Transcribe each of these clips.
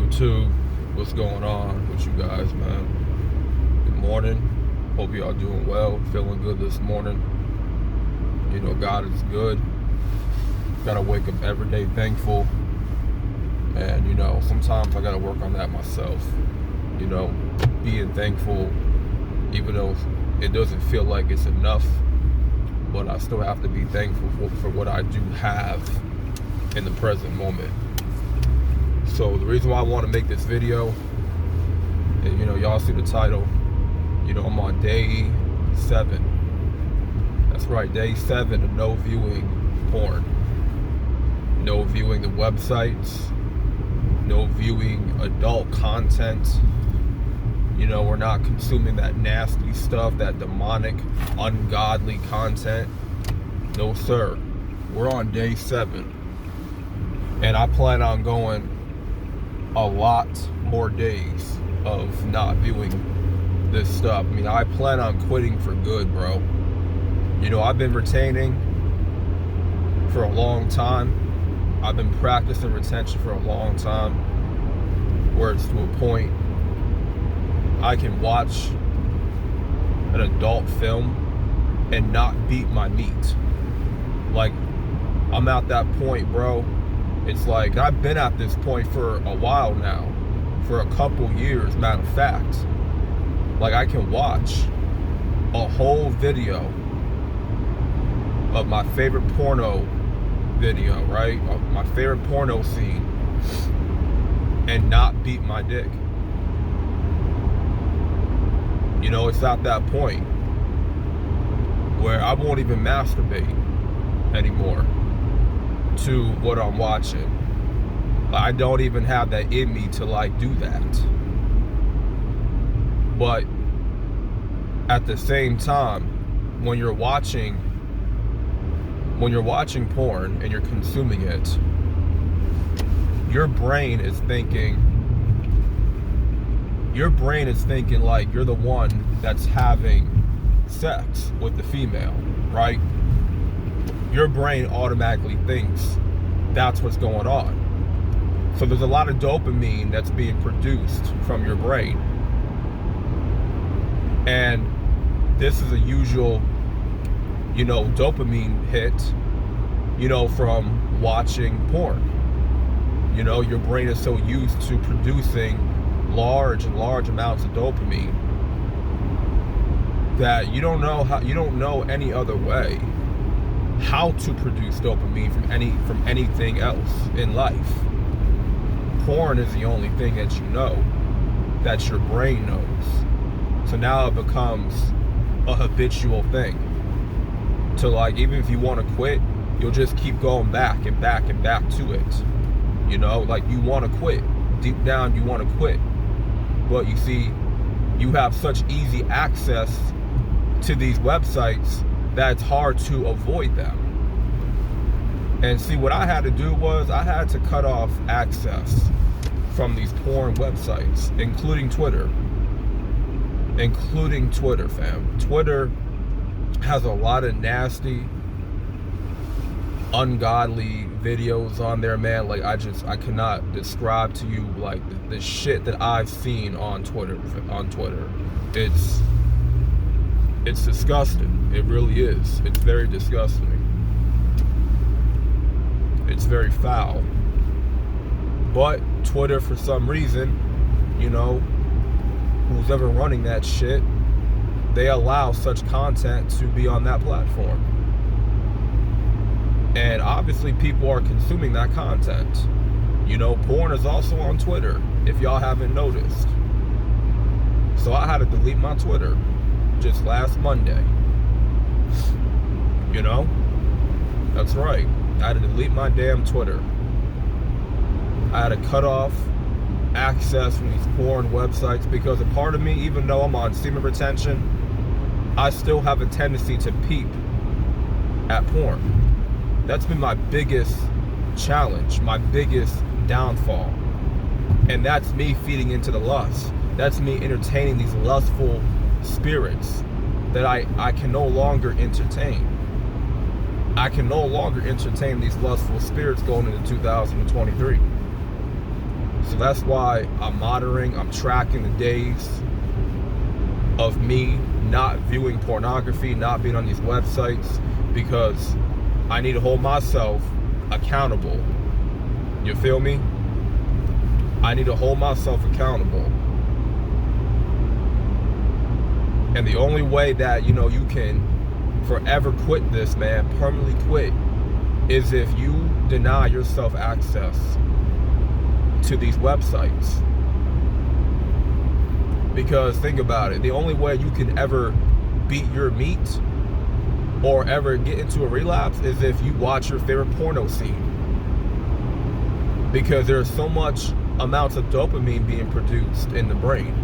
YouTube, what's going on with you guys, man? Good morning. Hope y'all doing well, feeling good this morning. You know, God is good. Gotta wake up every day thankful. And, you know, sometimes I gotta work on that myself. You know, being thankful, even though it doesn't feel like it's enough, but I still have to be thankful for what I do have in the present moment. So the reason why I want to make this video is, you know, y'all see the title, you know, I'm on day 7. That's right, day 7 of no viewing porn. No viewing the websites, no viewing adult content. You know, we're not consuming that nasty stuff, that demonic, ungodly content. No, sir. We're on day 7. And I plan on going a lot more days of not viewing this stuff. I mean, I plan on quitting for good, bro. You know, I've been retaining for a long time. I've been practicing retention for a long time, where it's to a point I can watch an adult film and not beat my meat. Like, I'm at that point, bro. It's like, I've been at this point for a while now, for a couple years, matter of fact. Like, I can watch a whole video of my favorite porno video, right? Of my favorite porno scene, and not beat my dick. You know, it's at that point where I won't even masturbate anymore to what I'm watching. I don't even have that in me to like do that. But at the same time, when you're watching porn and you're consuming it, your brain is thinking like you're the one that's having sex with the female, right? Your brain automatically thinks that's what's going on. So there's a lot of dopamine that's being produced from your brain. And this is a usual, you know, dopamine hit, you know, from watching porn. You know, your brain is so used to producing large amounts of dopamine that you don't know any other way how to produce dopamine from anything else in life. Porn is the only thing that you know, that your brain knows. So now it becomes a habitual thing. To, like, even if you want to quit, you'll just keep going back and back and back to it. You know, like, you want to quit. Deep down, you want to quit. But you see, you have such easy access to these websites that it's hard to avoid them. And see, what I had to do was I had to cut off access from these porn websites, including Twitter, fam. Twitter has a lot of nasty, ungodly videos on there, man. Like, I cannot describe to you, like, the shit that I've seen on Twitter. It's disgusting. It really is. It's very disgusting. It's very foul. But Twitter, for some reason, you know, who's ever running that shit, they allow such content to be on that platform. And obviously people are consuming that content. You know, porn is also on Twitter, if y'all haven't noticed. So I had to delete my Twitter just last Monday. You know? That's right. I had to delete my damn Twitter. I had to cut off access from these porn websites because a part of me, even though I'm on semen retention, I still have a tendency to peep at porn. That's been my biggest challenge, my biggest downfall. And that's me feeding into the lust. That's me entertaining these lustful spirits that I can no longer entertain. I can no longer entertain these lustful spirits going into 2023. So that's why I'm monitoring, I'm tracking the days of me not viewing pornography, not being on these websites, because I need to hold myself accountable. You feel me? I need to hold myself accountable. And the only way that, you can forever quit this, man, permanently quit, is if you deny yourself access to these websites. Because think about it, the only way you can ever beat your meat or ever get into a relapse is if you watch your favorite porno scene. Because there's so much amounts of dopamine being produced in the brain.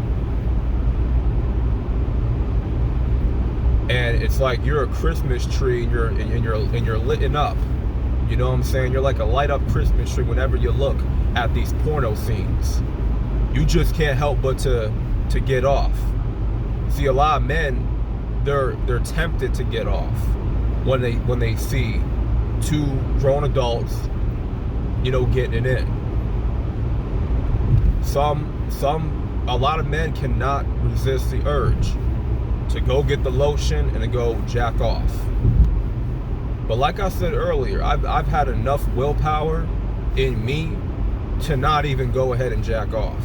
And it's like you're a Christmas tree and you're lit up. You know what I'm saying? You're like a light up Christmas tree whenever you look at these porno scenes. You just can't help but to get off. See, a lot of men, they're tempted to get off when they see two grown adults, getting it in. A lot of men cannot resist the urge to go get the lotion and to go jack off. But like I said earlier, I've had enough willpower in me to not even go ahead and jack off.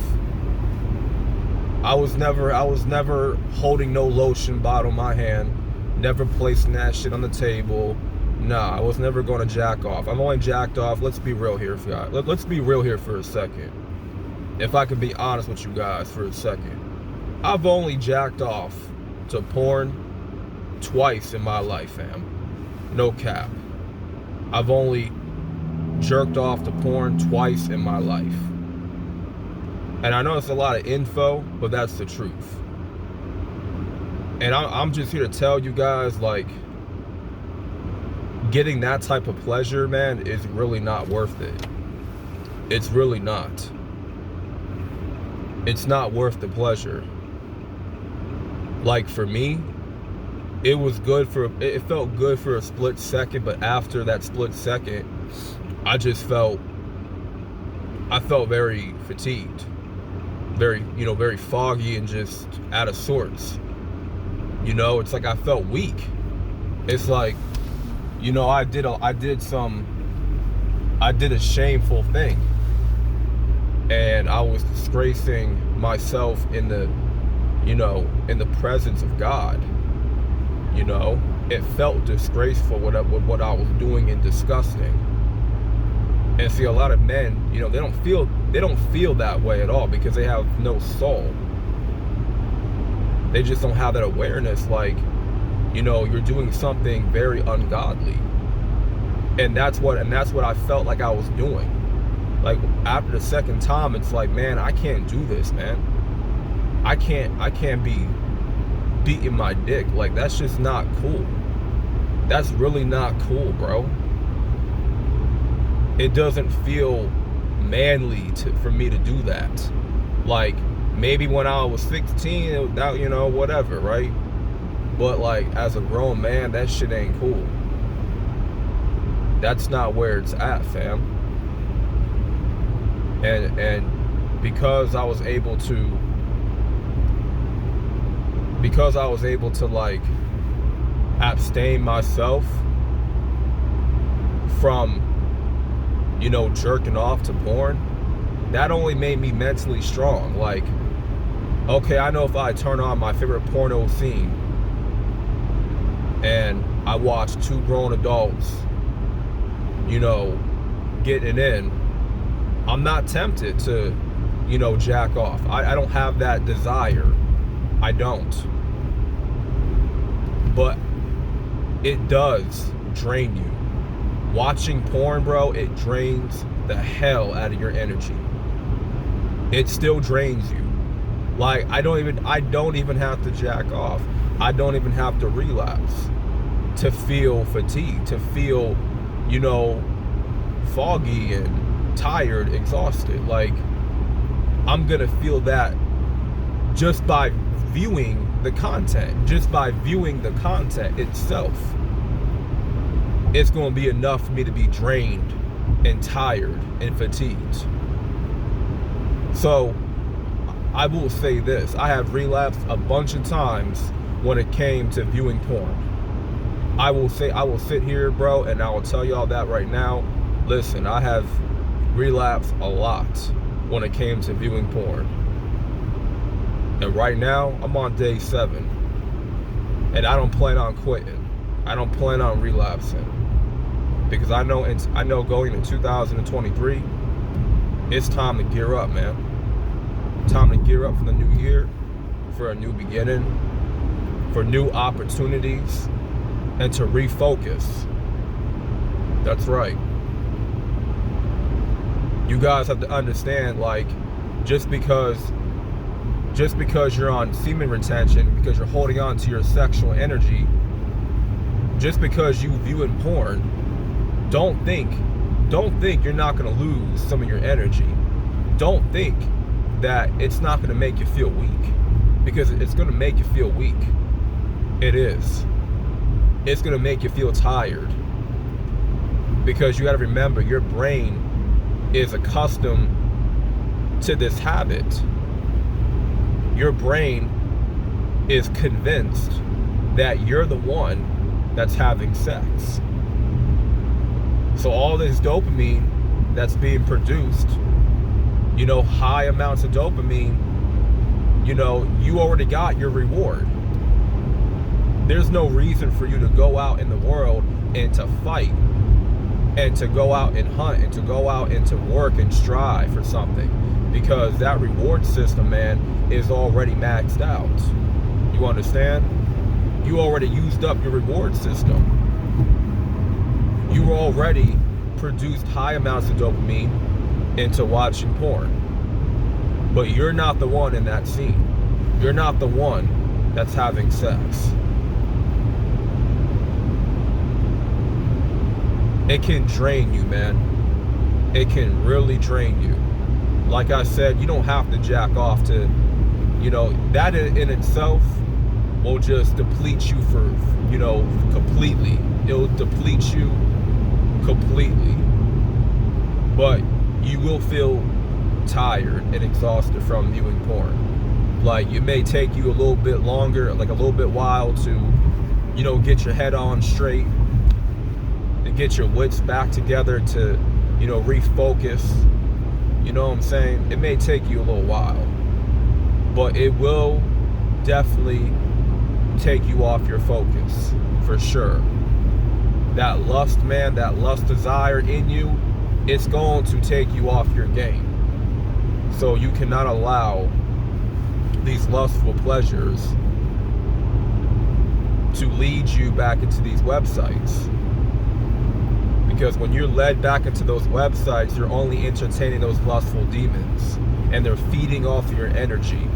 I was never holding no lotion bottle in my hand, never placing that shit on the table. Nah, I was never going to jack off. I've only jacked off. Let's be real here, guys. Let's be real here for a second. If I can be honest with you guys for a second, I've only jacked off to porn twice in my life, fam. No cap. I've only jerked off to porn twice in my life. And I know it's a lot of info, but that's the truth. And I'm just here to tell you guys, like, getting that type of pleasure, man, is really not worth it. It's really not. It's not worth the pleasure. Like, for me, it felt good for a split second, but after that split second, I felt very fatigued, very foggy and just out of sorts. It's like I felt weak. It's like, I did a shameful thing, and I was disgracing myself in the presence of God. It felt disgraceful what I was doing and disgusting. And see, a lot of men, they don't feel that way at all because they have no soul. They just don't have that awareness, like, you're doing something very ungodly. And that's what I felt like I was doing. Like, after the second time, it's like, man, I can't do this, man. I can't be beating my dick. Like, that's just not cool. That's really not cool, bro. It doesn't feel manly for me to do that. Like, maybe when I was 16, whatever, right? But like, as a grown man, that shit ain't cool. That's not where it's at, fam. And because I was able to like abstain myself from jerking off to porn, that only made me mentally strong. Like, okay, I know if I turn on my favorite porno scene and I watch two grown adults getting it in, I'm not tempted to jack off. I don't have that desire. I don't. But it does drain you. Watching porn, bro, it drains the hell out of your energy. It still drains you. Like, I don't even have to jack off. I don't even have to relapse to feel fatigued, to feel, foggy and tired, exhausted. Like, I'm gonna feel that just by viewing the content, just by viewing the content itself. It's going to be enough for me to be drained and tired and fatigued. So I will say this, I have relapsed a bunch of times when it came to viewing porn. I will sit here, bro, and I will tell y'all that right now. Listen, I have relapsed a lot when it came to viewing porn. And right now, I'm on day 7. And I don't plan on quitting. I don't plan on relapsing. Because I know going into 2023, it's time to gear up, man. Time to gear up for the new year, for a new beginning, for new opportunities, and to refocus. That's right. You guys have to understand, like, just because you're on semen retention, because you're holding on to your sexual energy, just because you view in porn, don't think you're not going to lose some of your energy. Don't think that it's not going to make you feel weak, because it's going to make you feel weak. It is. It's going to make you feel tired, because you got to remember, your brain is accustomed to this habit. Your brain is convinced that you're the one that's having sex. So all this dopamine that's being produced, high amounts of dopamine, you already got your reward. There's no reason for you to go out in the world and to fight and to go out and hunt and to go out and to work and strive for something, because that reward system, man, is already maxed out. You understand? You already used up your reward system. You already produced high amounts of dopamine into watching porn. But you're not the one in that scene. You're not the one that's having sex. It can drain you, man. It can really drain you. Like I said, you don't have to jack off to, that in itself will just deplete you completely. It'll deplete you completely. But you will feel tired and exhausted from viewing porn. Like, it may take you a little bit longer, like a little bit while to, get your head on straight, to get your wits back together, to, refocus. You know what I'm saying? It may take you a little while, but it will definitely take you off your focus, for sure. That lust, man, that lust desire in you, it's going to take you off your game. So you cannot allow these lustful pleasures to lead you back into these websites. Because when you're led back into those websites, you're only entertaining those lustful demons, and they're feeding off of your energy.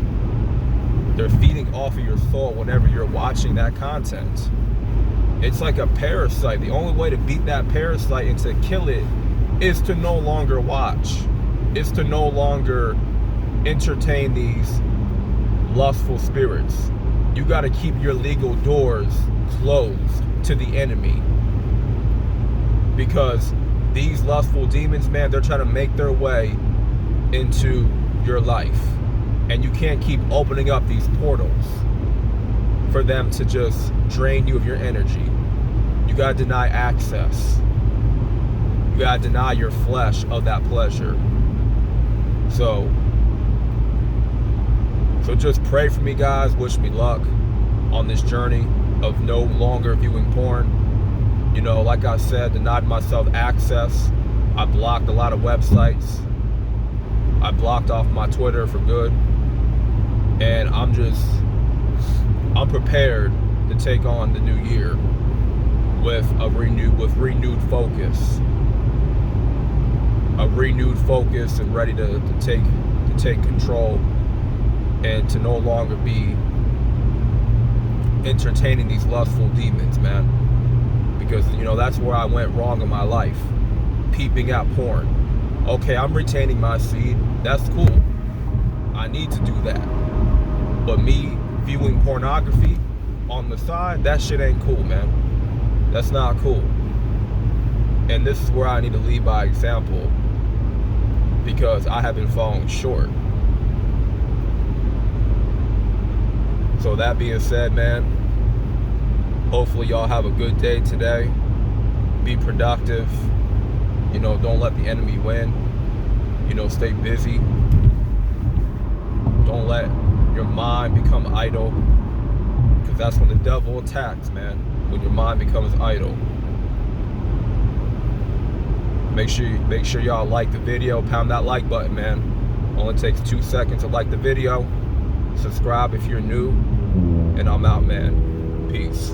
They're feeding off of your soul whenever you're watching that content. It's like a parasite. The only way to beat that parasite and to kill it is to no longer watch. It's to no longer entertain these lustful spirits. You got to keep your legal doors closed to the enemy. Because these lustful demons, man, they're trying to make their way into your life. And you can't keep opening up these portals for them to just drain you of your energy. You gotta deny access. You gotta deny your flesh of that pleasure. So just pray for me, guys. Wish me luck on this journey of no longer viewing porn. Like I said, denied myself access. I blocked a lot of websites. I blocked off my Twitter for good. And I'm prepared to take on the new year with renewed focus. A renewed focus, and ready to take control, and to no longer be entertaining these lustful demons, man. Because, that's where I went wrong in my life. Peeping at porn. Okay, I'm retaining my seed. That's cool. I need to do that. But me viewing pornography on the side, that shit ain't cool, man. That's not cool. And this is where I need to lead by example, because I have been falling short. So that being said, man, hopefully y'all have a good day today. Be productive. You know, don't let the enemy win. You know, stay busy. Don't let your mind become idle, because that's when the devil attacks, man. When your mind becomes idle. Make sure y'all like the video. Pound that like button, man. Only takes 2 seconds to like the video. Subscribe if you're new. And I'm out, man. Peace.